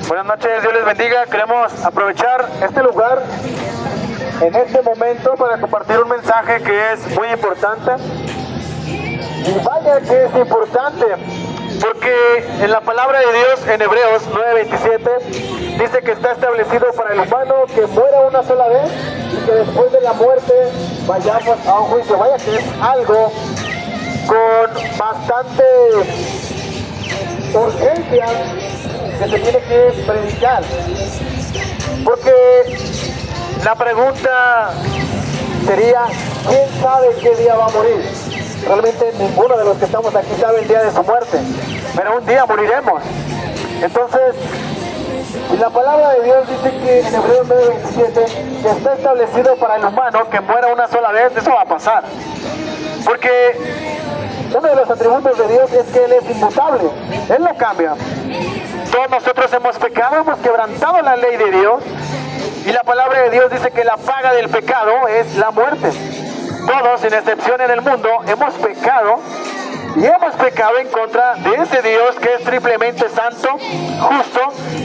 Buenas noches, Dios les bendiga. Queremos aprovechar este lugar en este momento para compartir un mensaje que es muy importante. Y vaya que es importante, porque en la palabra de Dios, en Hebreos 9:27, dice que está establecido para el humano que muera una sola vez y que después de la muerte vayamos a un juicio. Vaya que es algo con bastante urgencia que se tiene que predicar, porque la pregunta sería: ¿quién sabe qué día va a morir? Realmente ninguno de los que estamos aquí sabe el día de su muerte, pero un día moriremos. Entonces, y la palabra de Dios dice que en Hebreos 9:27 que está establecido para el humano que muera una sola vez. Eso va a pasar, porque uno de los atributos de Dios es que Él es inmutable, Él no cambia. Todos nosotros hemos pecado, hemos quebrantado la ley de Dios, y la palabra de Dios dice que la paga del pecado es la muerte. Todos, sin excepción en el mundo, hemos pecado, y hemos pecado en contra de ese Dios que es triplemente santo, justo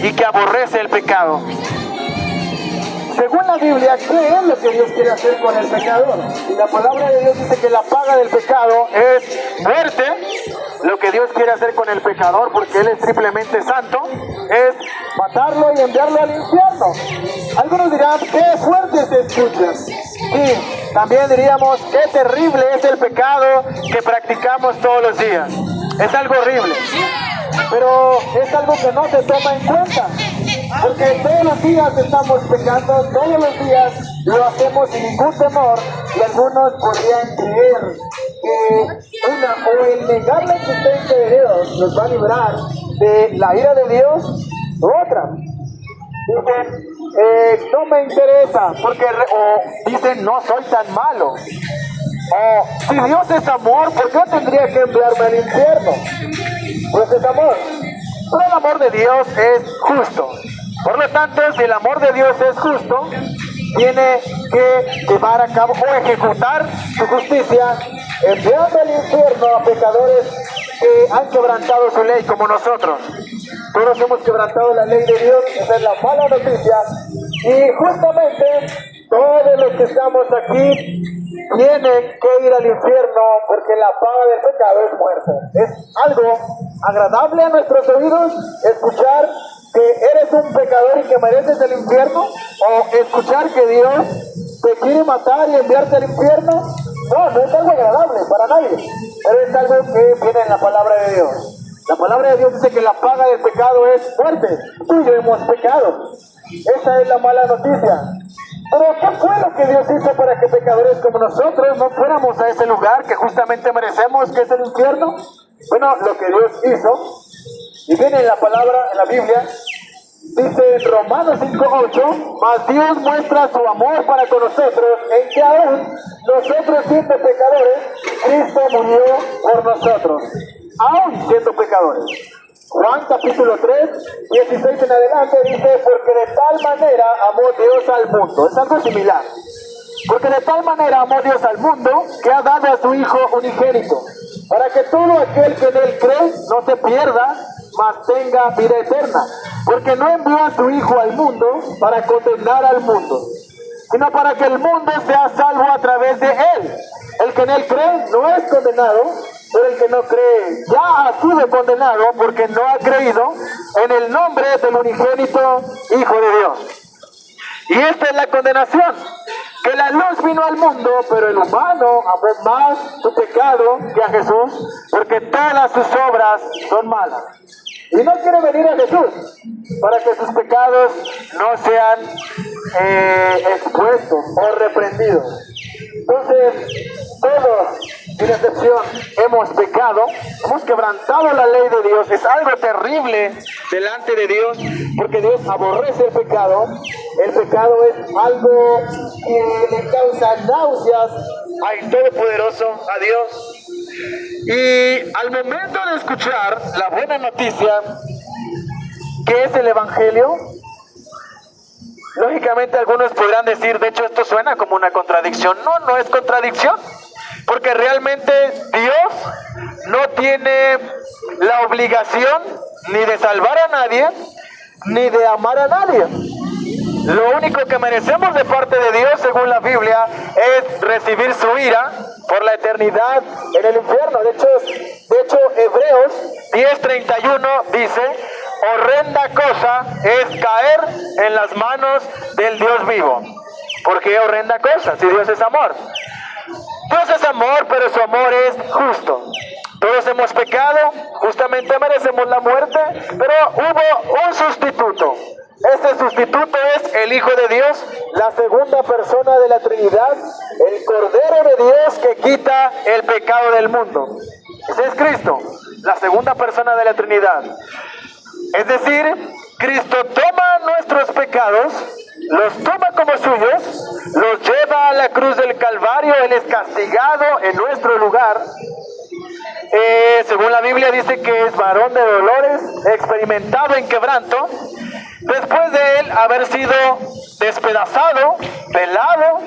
y que aborrece el pecado. Según la Biblia, ¿qué es lo que Dios quiere hacer con el pecador? Y la palabra de Dios dice que la paga del pecado es muerte. Lo que Dios quiere hacer con el pecador, porque Él es triplemente santo, es matarlo y enviarlo al infierno. Algunos dirán: ¡qué fuerte se escucha! Sí, también diríamos: ¡qué terrible es el pecado que practicamos todos los días! Es algo horrible, pero es algo que no se toma en cuenta, porque todos los días estamos pecando, todos los días lo hacemos sin ningún temor, y algunos podrían creer que o el negar la existencia de Dios nos va a librar de la ira de Dios, u otra. Dicen: no me interesa, porque o dicen: no soy tan malo. O si Dios es amor, ¿por qué tendría que enviarme al infierno? Pues es amor. Pero el amor de Dios es justo. Por lo tanto, si el amor de Dios es justo, tiene que llevar a cabo o ejecutar su justicia, enviando al infierno a pecadores que han quebrantado su ley como nosotros. Todos hemos quebrantado la ley de Dios, esa es la mala noticia. Y justamente todos los que estamos aquí tienen que ir al infierno, porque la paga del pecado es muerte. Es algo agradable a nuestros oídos escuchar que eres un pecador y que mereces el infierno, o escuchar que Dios te quiere matar y enviarte al infierno. No, no es algo agradable para nadie, pero es algo que viene en la palabra de Dios. La palabra de Dios dice que la paga del pecado es muerte. Tú y yo hemos pecado. Esa es la mala noticia. Pero ¿qué fue lo que Dios hizo para que pecadores como nosotros no fuéramos a ese lugar que justamente merecemos, que es el infierno? Bueno, lo que Dios hizo, y viene en la palabra, en la Biblia, dice en Romanos 5:8: mas Dios muestra su amor para con nosotros en que aún nosotros siendo pecadores, Cristo murió por nosotros. Aún siendo pecadores. Juan capítulo 3, 16 en adelante dice: porque de tal manera amó Dios al mundo. Es algo similar. Porque de tal manera amó Dios al mundo que ha dado a su Hijo unigénito, para que todo aquel que en Él cree no se pierda, mas tenga vida eterna. Porque no envió a su Hijo al mundo para condenar al mundo, sino para que el mundo sea salvo a través de Él. El que en Él cree no es condenado, pero el que no cree ya ha sido condenado, porque no ha creído en el nombre del unigénito Hijo de Dios. Y esta es la condenación, que la luz vino al mundo, pero el humano amó más su pecado que a Jesús, porque todas sus obras son malas. Y no quiere venir a Jesús para que sus pecados no sean expuestos o reprendidos. Entonces, todos, sin excepción, hemos pecado, hemos quebrantado la ley de Dios. Es algo terrible delante de Dios, porque Dios aborrece el pecado. El pecado es algo que le causa náuseas al Todopoderoso, a Dios. Y al momento de escuchar la buena noticia, que es el Evangelio, lógicamente algunos podrán decir: de hecho esto suena como una contradicción. No, no es contradicción, Porque realmente Dios no tiene la obligación ni de salvar a nadie, ni de amar a nadie. Lo único que merecemos de parte de Dios, según la Biblia, es recibir su ira por la eternidad en el infierno. De hecho Hebreos 10:31 dice: horrenda cosa es caer en las manos del Dios vivo. ¿Por qué horrenda cosa? Si Dios es amor. Dios es amor, pero su amor es justo. Todos hemos pecado, justamente merecemos la muerte, pero hubo un sustituto. Este sustituto es el Hijo de Dios, la segunda persona de la Trinidad, el Cordero de Dios que quita el pecado del mundo. Ese es Cristo, la segunda persona de la Trinidad. Es decir, Cristo toma nuestros pecados, los toma como suyos, los lleva a la cruz del Calvario. Él es castigado en nuestro lugar. Según la Biblia dice que es varón de dolores, experimentado en quebranto. Después de él haber sido despedazado, pelado,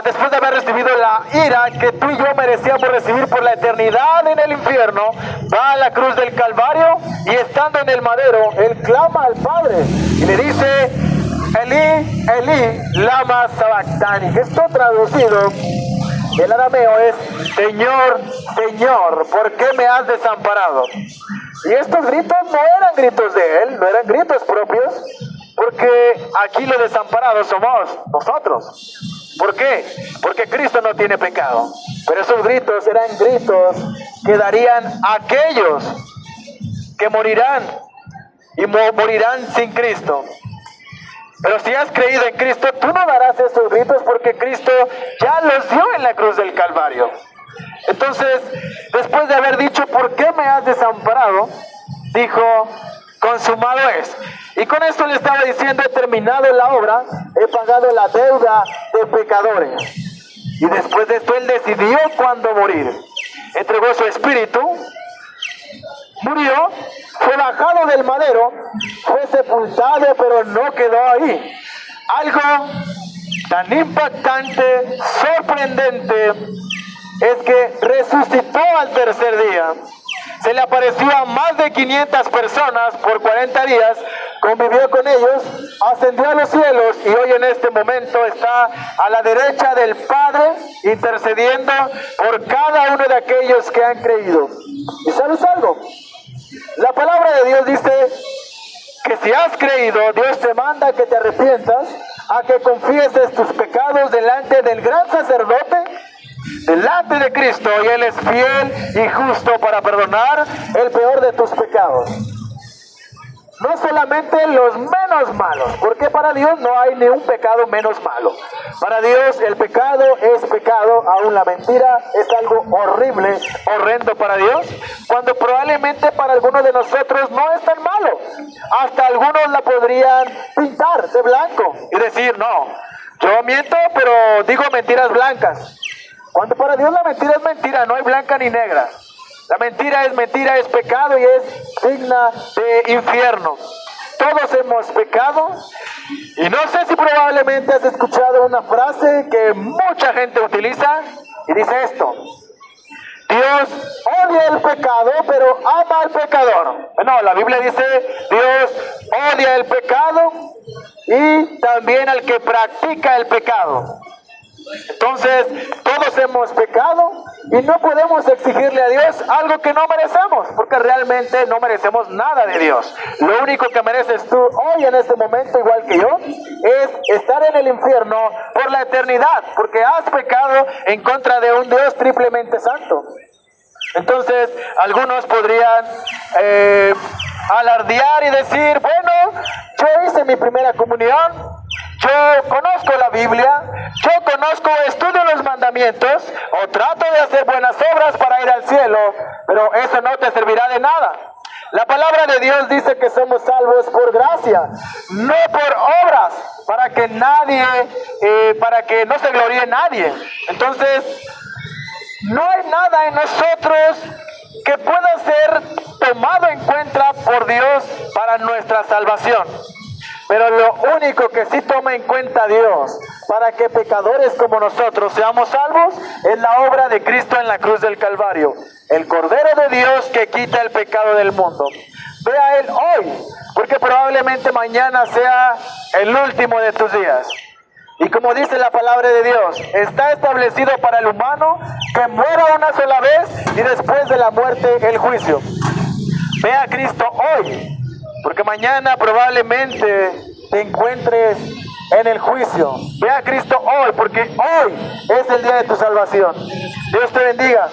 después de haber recibido la ira que tú y yo merecíamos recibir por la eternidad en el infierno, va a la cruz del Calvario y estando en el madero, él clama al Padre y le dice: Elí, Elí, lama sabactani. Esto traducido del arameo es: Señor, Señor, ¿por qué me has desamparado? Y estos gritos no eran gritos de él, no eran gritos propios, porque aquí los desamparados somos nosotros. ¿Por qué? Porque Cristo no tiene pecado. Pero esos gritos eran gritos que darían a aquellos que morirán y morirán sin Cristo. Pero si has creído en Cristo, tú no darás esos gritos porque Cristo ya los dio en la cruz del Calvario. Entonces, después de haber dicho: ¿por qué me has desamparado?, dijo: consumado es. Y con esto le estaba diciendo: he terminado la obra, he pagado la deuda de pecadores. Y después de esto él decidió cuándo morir. Entregó su espíritu, murió, fue bajado del madero, fue sepultado, pero no quedó ahí. Algo tan impactante, sorprendente, es que resucitó al tercer día. Se le apareció a más de 500 personas por 40 días, convivió con ellos, ascendió a los cielos y hoy en este momento está a la derecha del Padre intercediendo por cada uno de aquellos que han creído. ¿Y sabes algo? La palabra de Dios dice que si has creído, Dios te manda que te arrepientas, a que confieses tus pecados delante del gran sacerdote, delante de Cristo, y Él es fiel y justo para perdonar el peor de tus pecados. No solamente los menos malos, porque para Dios no hay ni un pecado menos malo. Para Dios el pecado es pecado, aún la mentira es algo horrible, horrendo para Dios, cuando probablemente para algunos de nosotros no es tan malo. Hasta algunos la podrían pintar de blanco y decir: no, yo miento, pero digo mentiras blancas. Cuando para Dios la mentira es mentira, no hay blanca ni negra. La mentira, es pecado y es digna de infierno. Todos hemos pecado y no sé si probablemente has escuchado una frase que mucha gente utiliza y dice esto: Dios odia el pecado, pero ama al pecador. No, la Biblia dice: Dios odia el pecado y también al que practica el pecado. Entonces, todos hemos pecado y no podemos exigirle a Dios algo que no merecemos, porque realmente no merecemos nada de Dios. Lo único que mereces tú hoy en este momento, igual que yo, es estar en el infierno por la eternidad, porque has pecado en contra de un Dios triplemente santo. Entonces, algunos podrían alardear y decir: bueno, yo hice mi primera comunión, yo conozco la Biblia, yo conozco, estudio los mandamientos, o trato de hacer buenas obras para ir al cielo, pero eso no te servirá de nada. La palabra de Dios dice que somos salvos por gracia, no por obras, para que no se gloríe nadie. Entonces, no hay nada en nosotros que pueda ser tomado en cuenta por Dios para nuestra salvación. Pero lo único que sí toma en cuenta Dios para que pecadores como nosotros seamos salvos, es la obra de Cristo en la cruz del Calvario, el Cordero de Dios que quita el pecado del mundo. Ve a Él hoy, porque probablemente mañana sea el último de tus días. Y como dice la palabra de Dios, está establecido para el humano que muera una sola vez y después de la muerte el juicio. Ve a Cristo hoy, porque mañana probablemente te encuentres en el juicio. Ve a Cristo hoy, porque hoy es el día de tu salvación. Dios te bendiga.